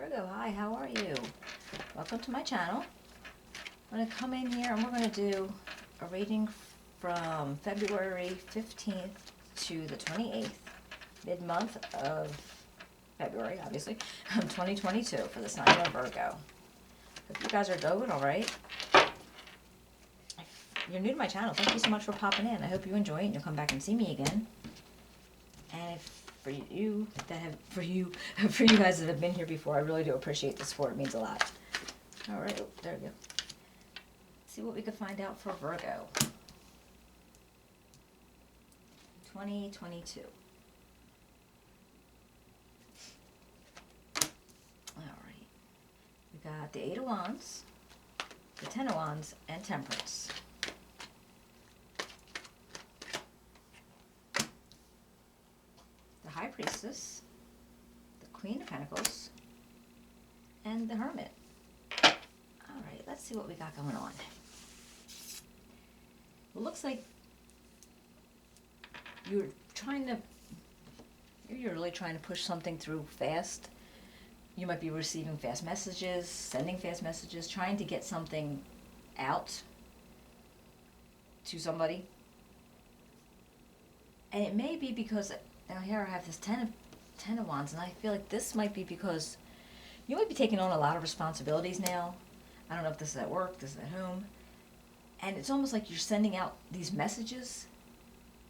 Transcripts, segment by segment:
Virgo, hi, how are you? Welcome to my channel. I'm going to come in here and we're going to do a reading from February 15th to the 28th, mid-month of February, obviously, 2022 for the sign of Virgo. Hope you guys are doing all right. If you're new to my channel, thank you so much for popping in. I hope you enjoy it and you'll come back and see me again. And for you guys that have been here before, I really do appreciate the support. It means a lot. All right, oh, there we go. See what we can find out for Virgo. 2022. All right. We got the Eight of Wands, the Ten of Wands, and Temperance. The High Priestess, the Queen of Pentacles, and the Hermit. All right, let's see what we got going on. It looks like you're really trying to push something through fast. You might be receiving fast messages, sending fast messages, trying to get something out to somebody. And it may be because, now here I have this Ten of Wands, and I feel like this might be because you might be taking on a lot of responsibilities now. I don't know if this is at work, this is at home. And it's almost like you're sending out these messages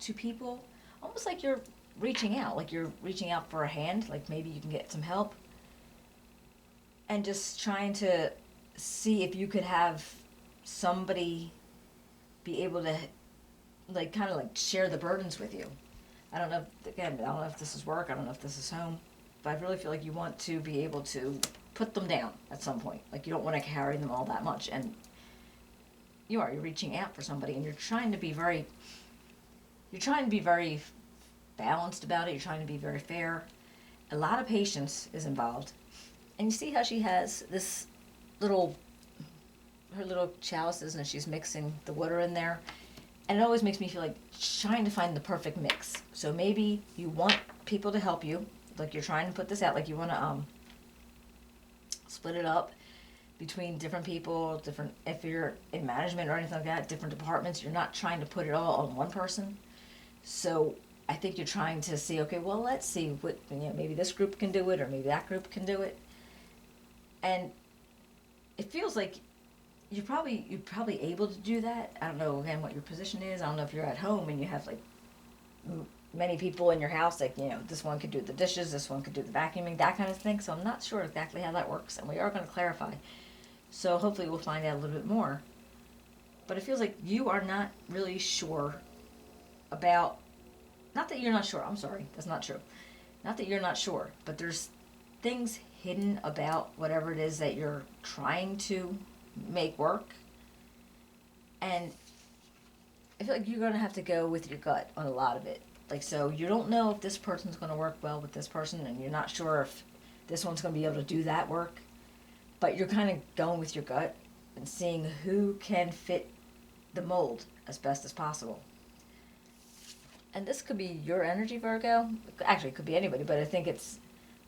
to people, almost like you're reaching out for a hand, like maybe you can get some help. And just trying to see if you could have somebody be able to kind of share the burdens with you. I don't know if this is work, I don't know if this is home, but I really feel like you want to be able to put them down at some point. Like you don't want to carry them all that much, and you're reaching out for somebody, and you're trying to be very balanced about it. You're trying to be very fair. A lot of patience is involved. And you see how she has this her little chalices, and she's mixing the water in there. And it always makes me feel like trying to find the perfect mix. So maybe you want people to help you, like you're trying to put this out, like you want to split it up between different people, if you're in management or anything like that, different departments. You're not trying to put it all on one person. So I think you're trying to see, okay, well, let's see what, maybe this group can do it, or maybe that group can do it. And it feels like you're probably able to do that. I don't know, again, what your position is. I don't know if you're at home and you have many people in your house, this one could do the dishes, this one could do the vacuuming, that kind of thing. So I'm not sure exactly how that works, and we are going to clarify. So hopefully we'll find out a little bit more. But it feels like you are not really sure about, not that you're not sure, I'm sorry, that's not true. Not that you're not sure, but there's things hidden about whatever it is that you're trying to make work. And I feel like you're going to have to go with your gut on a lot of it. So you don't know if this person's going to work well with this person, and you're not sure if this one's going to be able to do that work. But you're kind of going with your gut and seeing who can fit the mold as best as possible. And this could be your energy, Virgo. Actually, it could be anybody, but I think it's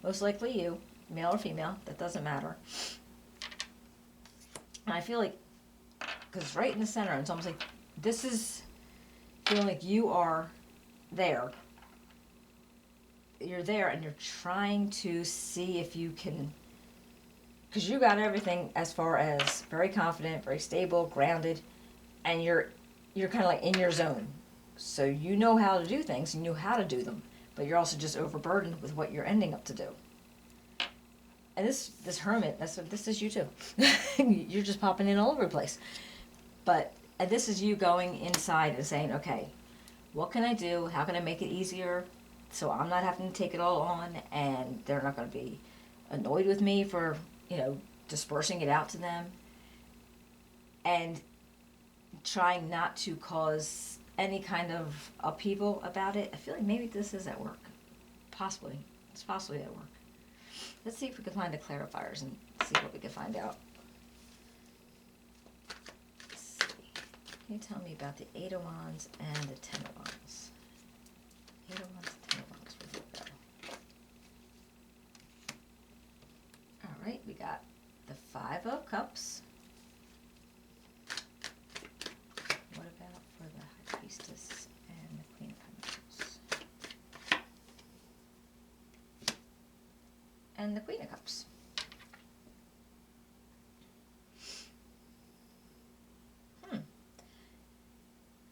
most likely you, male or female. That doesn't matter. And I feel like, because right in the center, it's almost like this is feeling like you are there. You're there, and you're trying to see if you can, because you got everything as far as very confident, very stable, grounded, and you're kind of in your zone. So you know how to do things, and you know how to do them, but you're also just overburdened with what you're ending up to do. And this Hermit, this is you too. You're just popping in all over the place. And this is you going inside and saying, okay, what can I do? How can I make it easier so I'm not having to take it all on, and they're not going to be annoyed with me for, dispersing it out to them, and trying not to cause any kind of upheaval about it. I feel like maybe this is at work. Possibly. It's possibly at work. Let's see if we can find the clarifiers and see what we can find out. Let's see. Can you tell me about the Eight of Wands and the Ten of Wands? Eight of Wands, Ten of Wands. Where'd it go? Cups. What about for the High Priestess and the Queen of Pentacles? And the Queen of Cups.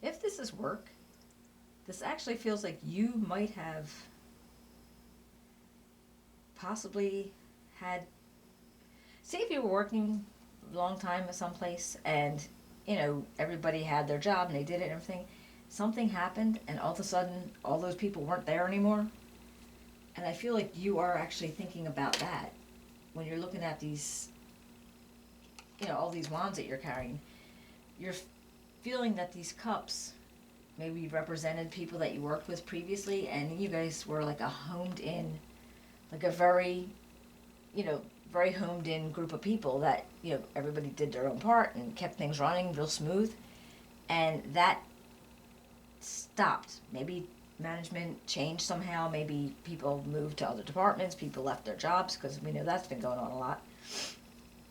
If this is work, this actually feels like you might have possibly had, see if you were working a long time at some place and, you know, everybody had their job and they did it and everything. Something happened and all of a sudden all those people weren't there anymore. And I feel like you are actually thinking about that when you're looking at these, you know, all these wands that you're carrying. You're feeling that these cups maybe represented people that you worked with previously, and you guys were like a homed in, like a very, you know, very homed in group of people that, you know, everybody did their own part and kept things running real smooth. And that stopped. Maybe management changed somehow. Maybe people moved to other departments. People left their jobs, because we know that's been going on a lot.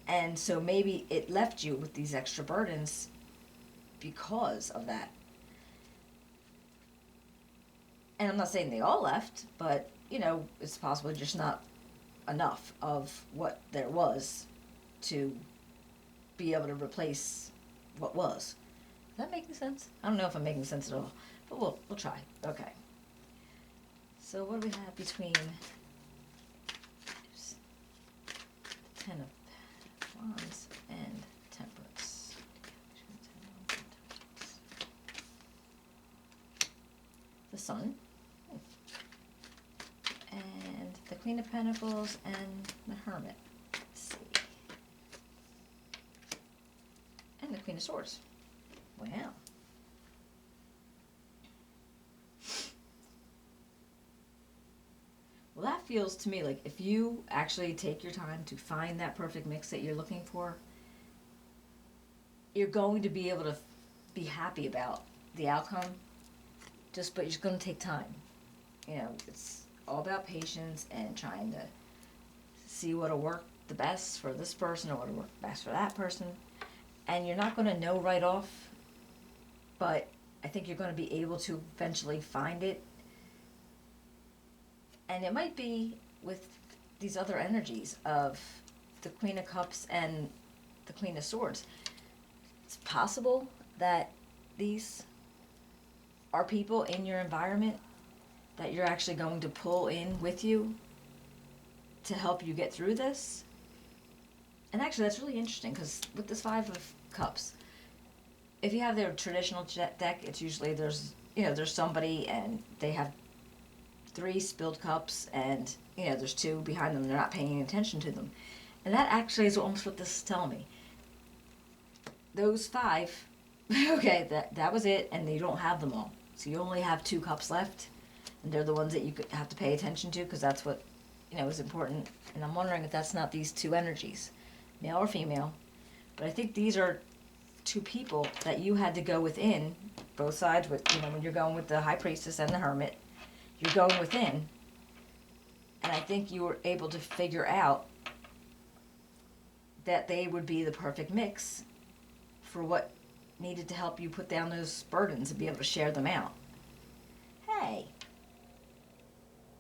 And so maybe it left you with these extra burdens because of that. And I'm not saying they all left, but, you know, it's possible just not enough of what there was to be able to replace what was. Is that making sense? I don't know if I'm making sense at all, but we'll try. Okay. So what do we have between Ten of Wands and Temperance? The Sun, and the Queen of Pentacles and the Hermit. Let's see. And the Queen of Swords. Wow. Well, that feels to me like if you actually take your time to find that perfect mix that you're looking for, you're going to be able to be happy about the outcome. But it's going to take time. You know, it's all about patience and trying to see what'll work the best for this person or what'll work best for that person. And you're not going to know right off, but I think you're going to be able to eventually find it. And it might be with these other energies of the Queen of Cups and the Queen of Swords. It's possible that these are people in your environment that you're actually going to pull in with you to help you get through this. And actually that's really interesting, because with this Five of Cups, if you have their traditional deck, it's usually there's somebody and they have 3 spilled cups and, you know, there's 2 behind them, they're not paying any attention to them. And that actually is almost what this is telling me. Those 5, okay, that was it, and you don't have them all. So you only have 2 cups left, and they're the ones that you have to pay attention to, because that's what, you know, is important. And I'm wondering if that's not these 2 energies, male or female. But I think these are 2 people that you had to go within, both sides, with, you know, when you're going with the High Priestess and the Hermit, you're going within. And I think you were able to figure out that they would be the perfect mix for what needed to help you put down those burdens and be able to share them out. Hey,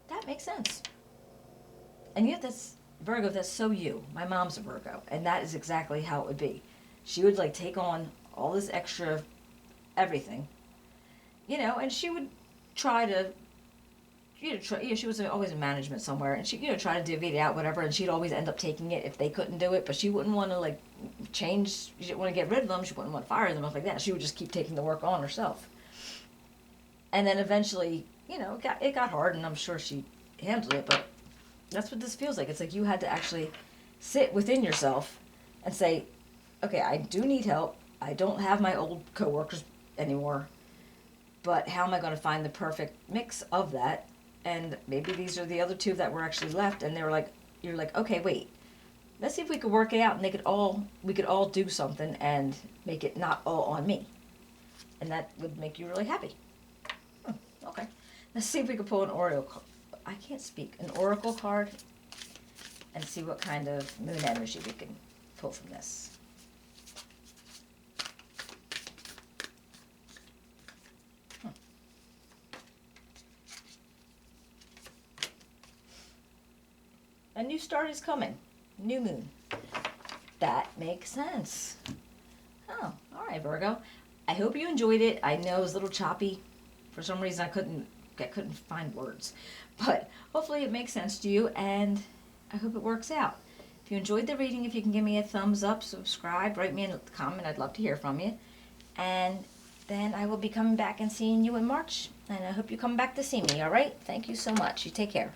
that makes sense. And yet that's, Virgo, that's so you. My mom's a Virgo, and that is exactly how it would be. She would like take on all this extra everything, you know, and she would try to, she was always in management somewhere, and she, try to divvy it out, whatever, and she'd always end up taking it if they couldn't do it, but she wouldn't want to, like, change, she didn't want to get rid of them, she wouldn't want to fire them, stuff like that. She would just keep taking the work on herself. And then eventually, it got hard, and I'm sure she handled it, but that's what this feels like. It's like you had to actually sit within yourself and say, okay, I do need help. I don't have my old coworkers anymore, but how am I going to find the perfect mix of that? And maybe these are the other 2 that were actually left, and they were like, you're like, okay, wait, let's see if we could work it out, and we could all do something and make it not all on me. And that would make you really happy. Okay. Let's see if we could pull an oracle. I can't speak. An oracle card, and see what kind of moon energy we can pull from this. A new start is coming. New moon. That makes sense. Oh, all right, Virgo. I hope you enjoyed it. I know it was a little choppy. For some reason, I couldn't find words. But hopefully it makes sense to you, and I hope it works out. If you enjoyed the reading, if you can give me a thumbs up, subscribe, write me a comment. I'd love to hear from you. And then I will be coming back and seeing you in March. And I hope you come back to see me, all right? Thank you so much. You take care.